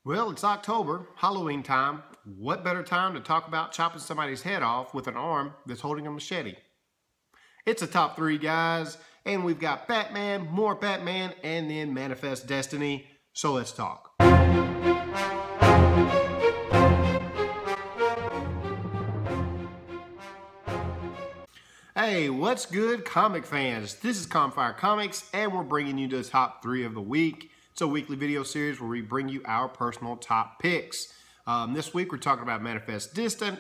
Well, it's October, Halloween time. What better time to talk about chopping somebody's head off with an arm that's holding a machete? It's a top three, guys, and we've got Batman, more Batman, and then Manifest Destiny. So let's talk. Hey, what's good, comic fans? This is Campfire Comics, and we're bringing you the top three of the week. It's a weekly video series where we bring you our personal top picks. This week we're talking about Manifest Destiny,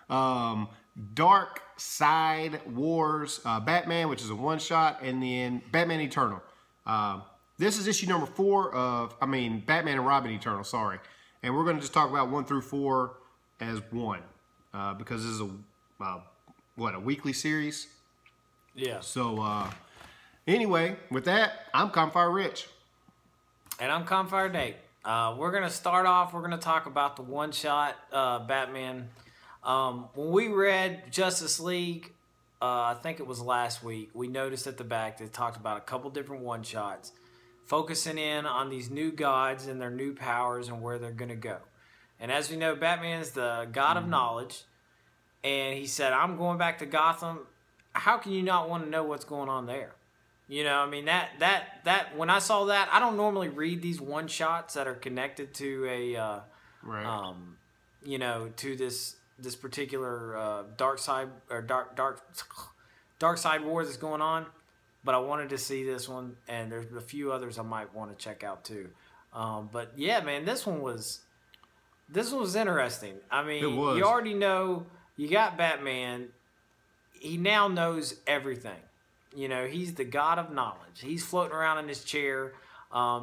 Dark Side Wars, Batman, which is a one-shot, and then Batman Eternal. This is issue number 4 of, Batman and Robin Eternal, sorry. And we're going to just talk about 1 through 4 as one, because this is a weekly series? Yeah. So, anyway, with that, I'm Campfire Rich. And I'm Campfire Nate. We're going to start off, we're going to talk about the one-shot Batman. When we read Justice League, I think it was last week, we noticed at the back they talked about a couple different one-shots, focusing in on these new gods and their new powers and where they're going to go. And as we know, Batman is the god of knowledge, and he said, I'm going back to Gotham. How can you not want to know what's going on there? You know, I mean, that when I saw that, I don't normally read these one shots that are connected to a, you know, to this particular dark side or dark side war that's going on. But I wanted to see this one, and there's a few others I might want to check out too. But yeah, man, this one was interesting. I mean, you already know you got Batman. He now knows everything. You know, he's the god of knowledge. He's floating around in his chair.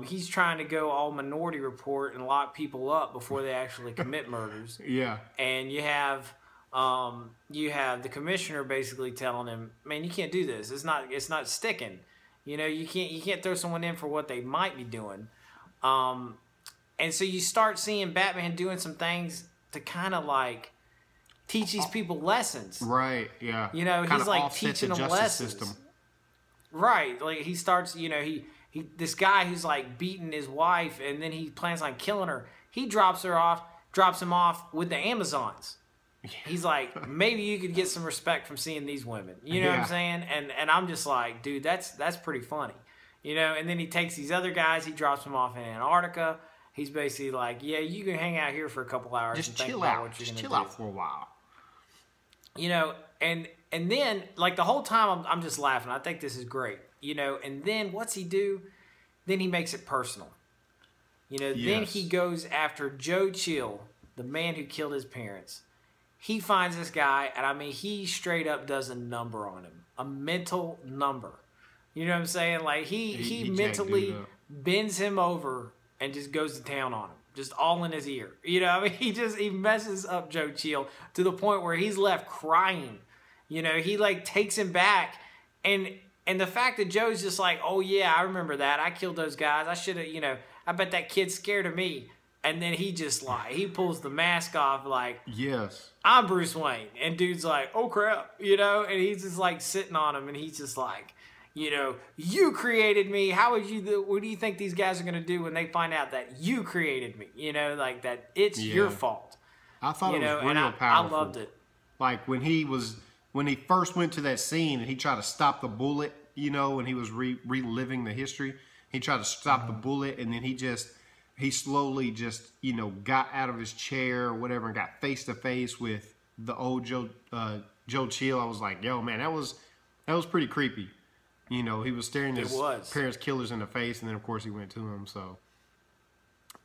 He's trying to go all Minority Report and lock people up before they actually commit murders. Yeah. And you have the commissioner basically telling him, "Man, you can't do this. It's not sticking. You know, you can't throw someone in for what they might be doing." And so you start seeing Batman doing some things to kind of like teach these people lessons. Right. Yeah. You know, kind he's like teaching them lessons. System. Right, like he starts, you know, he this guy who's like beating his wife, and then he plans on killing her. He drops him off with the Amazons. Yeah. He's like, maybe you could get some respect from seeing these women. You know what I'm saying? And I'm just like, dude, that's pretty funny, you know. And then he takes these other guys, he drops them off in Antarctica. He's basically like, yeah, you can hang out here for a couple hours. Just and think chill about out. What you're Just gonna chill do. out for a while. You know, and then, like, the whole time I'm just laughing. I think this is great. You know, and then what's he do? Then he makes it personal. You know, then he goes after Joe Chill, the man who killed his parents. He finds this guy, and I mean, he straight up does a number on him. A mental number. You know what I'm saying? Like, he mentally bends him over and just goes to town on him. Just all in his ear. You know, I mean, he messes up Joe Chill to the point where he's left crying. You know, he like takes him back, and the fact that Joe's just like, oh yeah, I remember that. I killed those guys. I should have, you know, I bet that kid's scared of me. And then he just like, he pulls the mask off like, yes, I'm Bruce Wayne. And dude's like, oh crap, you know, and he's just like sitting on him, and he's just like, you know, you created me. How would you, what do you think these guys are going to do when they find out that you created me? You know, like that it's your fault. I thought it was real powerful. I loved it. Like when he first went to that scene and he tried to stop the bullet, you know, and he was reliving the history. He tried to stop the bullet, and then he slowly just, you know, got out of his chair or whatever and got face to face with the old Joe Chill. I was like, yo, man, that was pretty creepy. You know, he was staring his parents' killers in the face, and then of course he went to him. So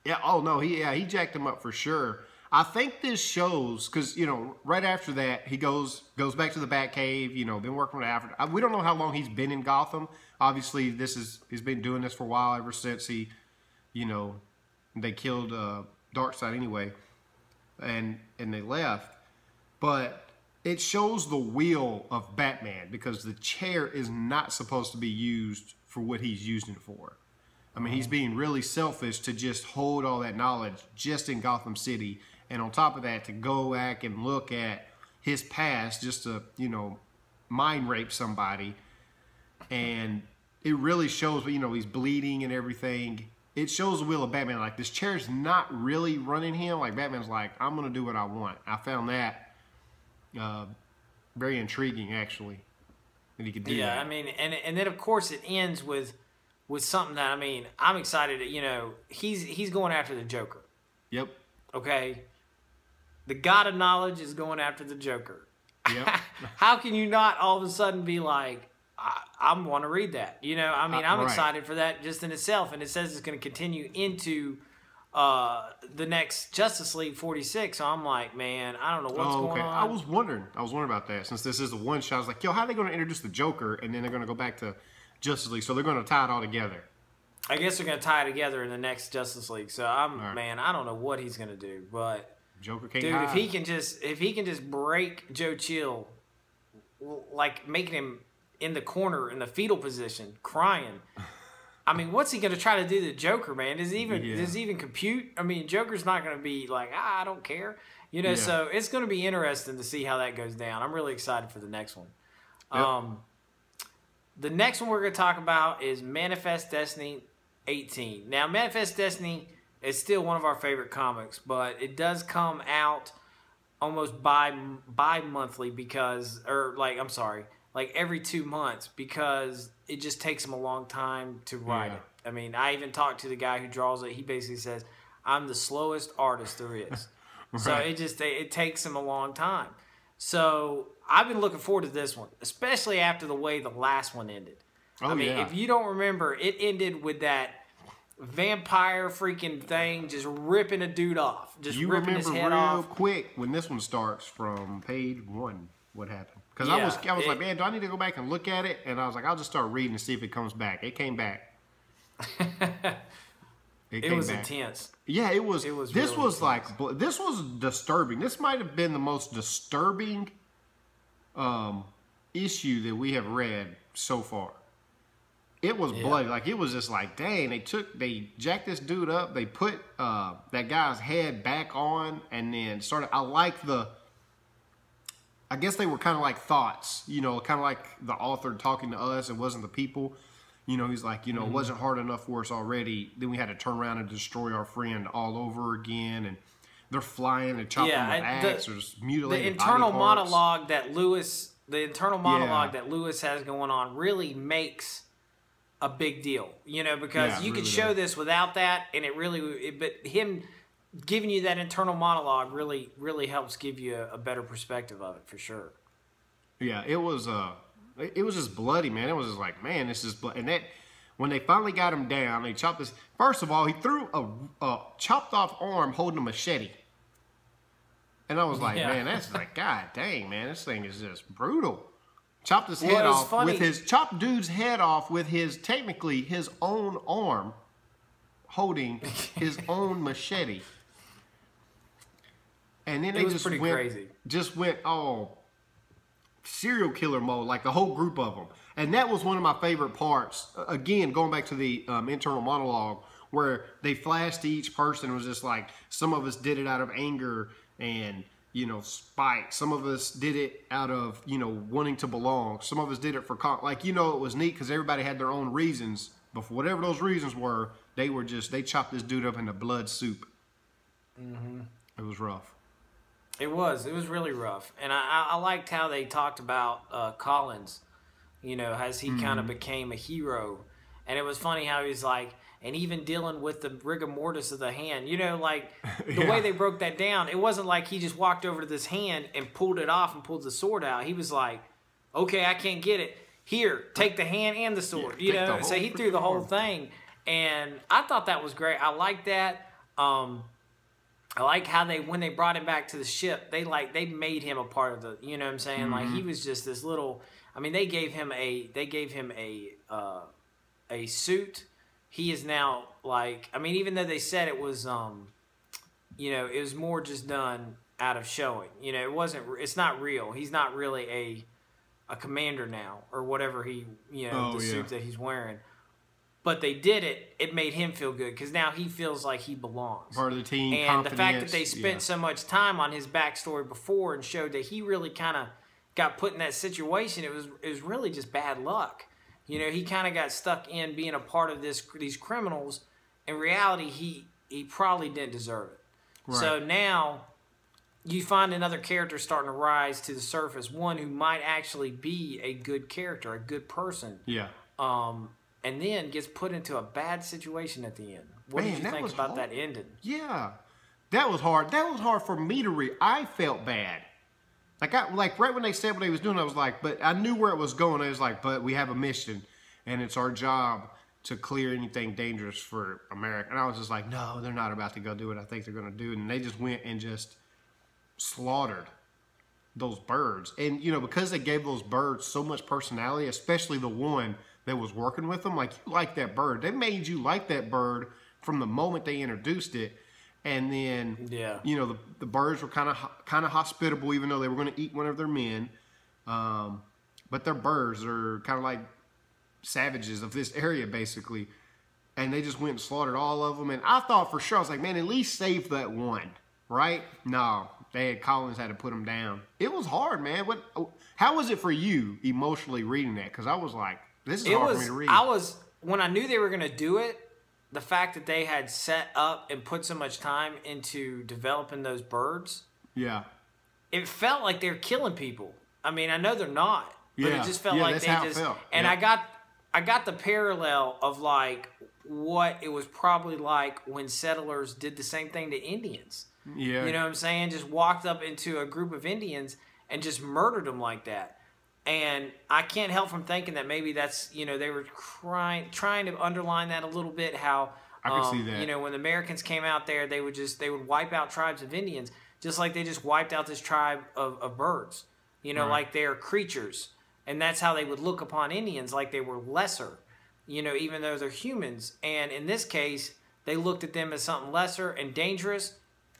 yeah, oh no, he jacked him up for sure. I think this shows, because, you know, right after that, he goes back to the Batcave, you know, been working with Alfred. We don't know how long he's been in Gotham. Obviously, he's been doing this for a while, ever since he, you know, they killed Darkseid anyway, and they left. But it shows the will of Batman, because the chair is not supposed to be used for what he's using it for. I mean, he's being really selfish to just hold all that knowledge just in Gotham City. And on top of that, to go back and look at his past just to, you know, mind rape somebody and it really shows, you know, he's bleeding and everything. It shows the will of Batman. Like, this chair's not really running him. Like, Batman's like, I'm going to do what I want. I found that very intriguing, actually, that he could do that. Yeah, I mean, and then, of course, it ends with something that, I mean, I'm excited. You know, he's going after the Joker. Yep. Okay? The God of Knowledge is going after the Joker. Yep. How can you not all of a sudden be like, I want to read that? You know, I mean, I'm excited for that just in itself. And it says it's going to continue into the next Justice League 46. So I'm like, man, I don't know what's going on. I was wondering about that. Since this is a one shot, I was like, yo, how are they going to introduce the Joker and then they're going to go back to Justice League? So they're going to tie it all together. I guess they're going to tie it together in the next Justice League. So man, I don't know what he's going to do, but Joker can't dude, hide. if he can just break Joe Chill, like making him in the corner in the fetal position, crying. I mean, what's he going to try to do to Joker, man? Does he even compute? I mean, Joker's not going to be like, I don't care. You know, so it's going to be interesting to see how that goes down. I'm really excited for the next one. Yep. The next one we're going to talk about is Manifest Destiny 18. Now, Manifest Destiny is still one of our favorite comics, but it does come out almost bi-monthly like every 2 months, because it just takes him a long time to write it. I mean, I even talked to the guy who draws it. He basically says, I'm the slowest artist there is. Right. So it takes him a long time. So I've been looking forward to this one, especially after the way the last one ended. I mean, if you don't remember, it ended with that vampire freaking thing just ripping a dude off. Just ripping his head off. You remember real quick when this one starts from page 1 what happened. Because I was like, man, do I need to go back and look at it? And I was like, I'll just start reading and see if it comes back. It came back. It was intense. Yeah, it was. This really was like, this was disturbing. This might have been the most disturbing issue that we have read so far. It was bloody. Like, it was just like, dang, they jacked this dude up. They put that guy's head back on and then started, I guess they were kind of like thoughts, you know, kind of like the author talking to us. It wasn't the people. You know, he's like, you know, it wasn't hard enough for us already. Then we had to turn around and destroy our friend all over again. And they're flying and chopping with axe or just mutilating the internal body parts. monologue that Lewis has going on really makes a big deal, you know, because you could show this without that, and but him giving you that internal monologue really helps give you a better perspective of it, for sure. Yeah, it was just bloody, man. It was just like, man, this is bloody. And that, when they finally got him down, they chopped this. First of all, he threw a chopped off arm holding a machete. And I was like, man, that's like, god dang, man, this thing is just brutal. Chopped his head off chopped dude's head off with technically his own arm holding his own machete. And then they just went all serial killer mode, like the whole group of them. And that was one of my favorite parts. Again, going back to the internal monologue, where they flashed to each person. It was just like, some of us did it out of anger and, you know, spite. Some of us did it out of, you know, wanting to belong. Some of us did it for, like, you know, it was neat because everybody had their own reasons. But for whatever those reasons were, they chopped this dude up into blood soup. Mm-hmm. It was rough. It was really rough. And I liked how they talked about Collins, you know, as he kind of became a hero. And it was funny how he's like, and even dealing with the rigor mortis of the hand, you know, like the way they broke that down, it wasn't like he just walked over to this hand and pulled it off and pulled the sword out. He was like, okay, I can't get it. Here, take the hand and the sword, you know. So he threw the whole thing. And I thought that was great. I like that. I like how when they brought him back to the ship, they made him a part of the, you know what I'm saying? Like, he was just this little, I mean, they gave him a suit. He is now, like, I mean, even though they said it was, you know, it was more just done out of showing. You know, it's not real. He's not really a commander now, or whatever suit that he's wearing. But they did it. It made him feel good because now he feels like he belongs. Part of the team. And the fact that they spent so much time on his backstory before and showed that he really kind of got put in that situation, it was really just bad luck. You know, he kind of got stuck in being a part of these criminals. In reality, he probably didn't deserve it. Right. So now you find another character starting to rise to the surface, one who might actually be a good character, a good person. Yeah. And then gets put into a bad situation at the end. What did you think about that ending? Yeah. That was hard. That was hard for me to read. I felt bad. Like right when they said what they was doing, I was like, but I knew where it was going. I was like, but we have a mission, and it's our job to clear anything dangerous for America. And I was just like, no, they're not about to go do what I think they're going to do. And they just went and just slaughtered those birds. And, you know, because they gave those birds so much personality, especially the one that was working with them, like, you like that bird. They made you like that bird from the moment they introduced it. And then, you know, the birds were kind of hospitable, even though they were going to eat one of their men. But their birds are kind of like savages of this area, basically. And they just went and slaughtered all of them. And I thought for sure, I was like, man, at least save that one, right? No, Collins had to put him down. It was hard, man. How was it for you emotionally reading that? Because I was like, this is hard for me to read. When I knew they were going to do it, the fact that they had set up and put so much time into developing those birds, it felt like they're killing people. I mean, I know they're not, but it just felt like they just. And I got the parallel of like what it was probably like when settlers did the same thing to Indians. Yeah, you know what I'm saying? Just walked up into a group of Indians and just murdered them like that. And I can't help from thinking that maybe that's, you know, they were trying to underline that a little bit, how, I can see that. You know, when the Americans came out there, they would wipe out tribes of Indians, just like they just wiped out this tribe of birds, you know, like they're creatures. And that's how they would look upon Indians, like they were lesser, you know, even though they're humans. And in this case, they looked at them as something lesser and dangerous,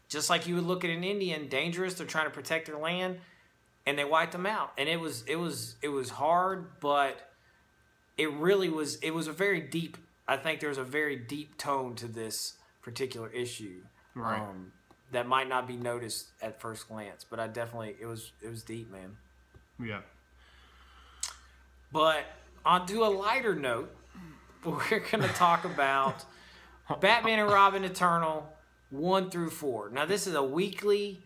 just like you would look at an Indian, dangerous. They're trying to protect their land. And they wiped them out, and it was hard, but it really was. It was a very deep. I think there's a very deep tone to this particular issue, that might not be noticed at first glance. But I definitely it was deep, man. Yeah. But on to a lighter note, we're going to talk about Batman and Robin Eternal 1 through 4. Now this is a weekly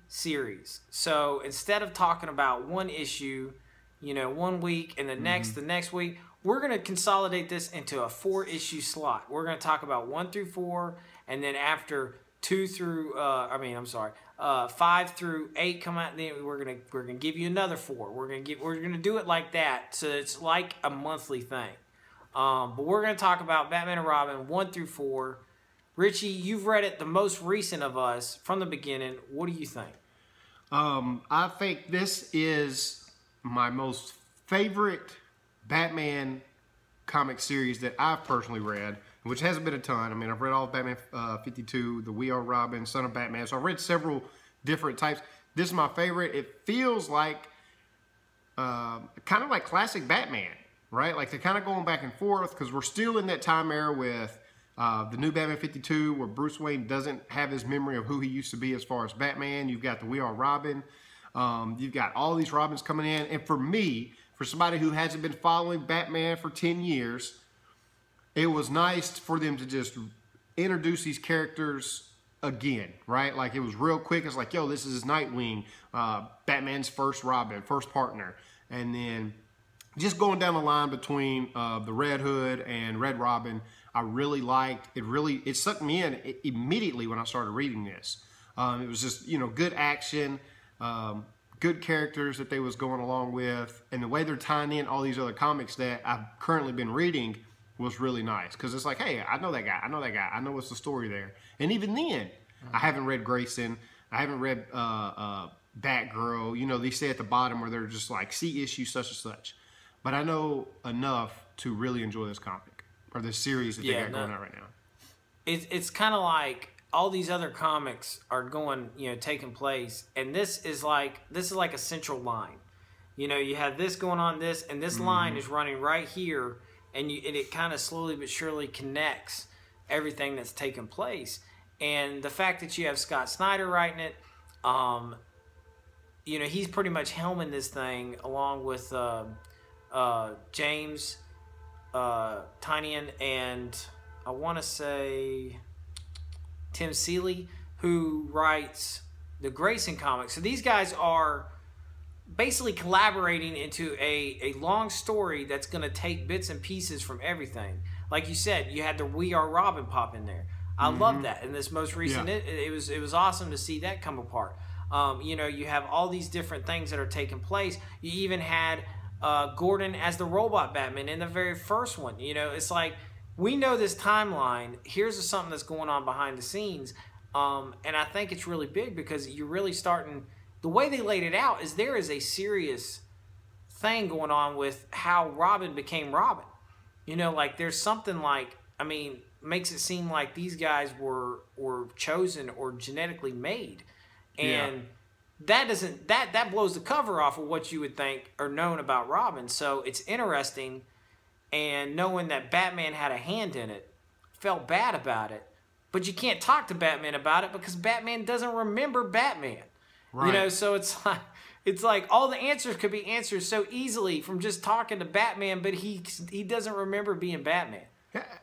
series. So instead of talking about one issue, you know, 1 week and the next week, we're going to consolidate this into a 4-issue slot. We're going to talk about 1 through 4, and then after 5 through 8 come out, then we're gonna give you another 4. We're gonna do it like that, so it's like a monthly thing. But we're gonna talk about Batman and Robin 1 through 4. Richie, you've read it, the most recent of us from the beginning. What do you think? I think this is my most favorite Batman comic series that I've personally read, which hasn't been a ton. I mean, I've read all of Batman 52, the We Are Robin, Son of Batman. So I've read several different types. This is my favorite. It feels like kind of like classic Batman, right? Like they're kind of going back and forth because we're still in that time era with the new Batman 52, where Bruce Wayne doesn't have his memory of who he used to be as far as Batman. You've got the We Are Robin. You've got all these Robins coming in. And for me, for somebody who hasn't been following Batman for 10 years, it was nice for them to just introduce these characters again, right? Like it was real quick. It's like, yo, this is Nightwing, Batman's first Robin, first partner. And then just going down the line between the Red Hood and Red Robin, I really liked. It sucked me in immediately when I started reading this. It was just, you know, good action, good characters that they was going along with, and the way they're tying in all these other comics that I've currently been reading was really nice. Because it's like, hey, I know that guy. I know what's the story there. And even then, I haven't read Grayson. I haven't read Batgirl. You know, they say at the bottom where they're just like, see issue such and such. But I know enough to really enjoy this comic, or this series that they got going on right now. It's kind of like all these other comics are going, you know, taking place, and this is like a central line. You know, you have this going on, and this line is running right here, and it kind of slowly but surely connects everything that's taking place. And the fact that you have Scott Snyder writing it, you know, he's pretty much helming this thing along with James Tynion and I want to say Tim Seeley, who writes the Grayson comics. So these guys are basically collaborating into a long story that's going to take bits and pieces from everything. Like you said, you had the We Are Robin pop in there. I love that. In this most recent, it was awesome to see that come apart. You have all these different things that are taking place. You even had Gordon as the robot Batman in the very first one. It's like, we know this timeline. Here's something that's going on behind the scenes. And I think it's really big because you're really starting... The way they laid it out is there is a serious thing going on with how Robin became Robin. There's something makes it seem like these guys were chosen or genetically made. And that blows the cover off of what you would think or known about Robin. So it's interesting, and knowing that Batman had a hand in it, felt bad about it, but you can't talk to Batman about it because Batman doesn't remember Batman. Right. So it's like all the answers could be answered so easily from just talking to Batman, but he doesn't remember being Batman.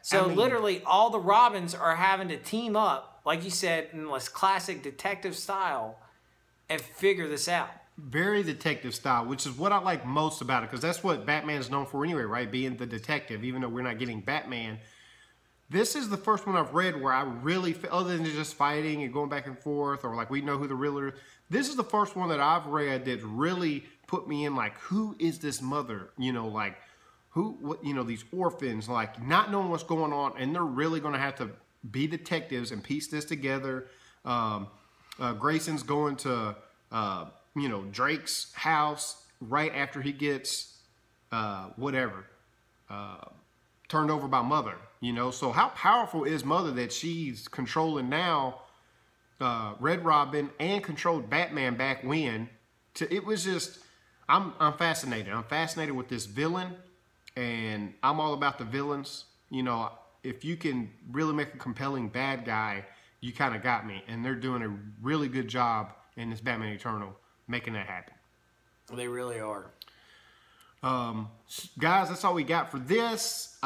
So literally all the Robins are having to team up, like you said, in this classic detective style, and figure this out. Very detective style, which is what I like most about it, because that's what Batman is known for anyway, right? Being the detective, even though we're not getting Batman. This is the first one I've read where I really, other than just fighting and going back and forth, or like we know who the Riddler is, this is the first one that I've read that really put me in, like, who is this mother? These orphans, like, not knowing what's going on, and they're really going to have to be detectives and piece this together. Grayson's going to, Drake's house right after he gets, turned over by Mother, So how powerful is Mother that she's controlling now Red Robin and controlled Batman back when? It was just, I'm fascinated. I'm fascinated with this villain, and I'm all about the villains. If you can really make a compelling bad guy, you kind of got me. And they're doing a really good job in this Batman Eternal making that happen. They really are. Guys, that's all we got for this.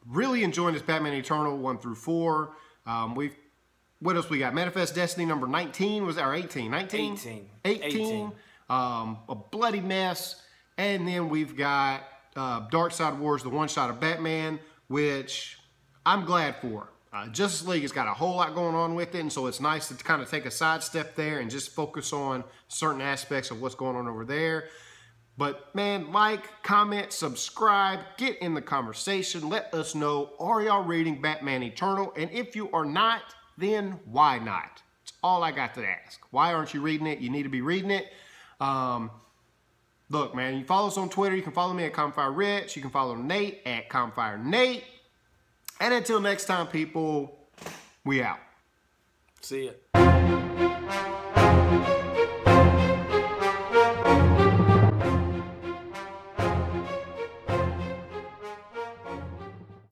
Really enjoying this Batman Eternal 1 through 4. What else we got? Manifest Destiny number 19 was our 18. 19? 18. A bloody mess. And then we've got Dark Side Wars, the one-shot of Batman, which I'm glad for. Justice League has got a whole lot going on with it, and so it's nice to kind of take a sidestep there and just focus on certain aspects of what's going on over there. But, man, like, comment, subscribe, get in the conversation. Let us know, are y'all reading Batman Eternal? And if you are not, then why not? It's all I got to ask. Why aren't you reading it? You need to be reading it. Look, man, you follow us on Twitter. You can follow me at ComfireRich. You can follow Nate at ComfireNate. And until next time, people, we out. See ya.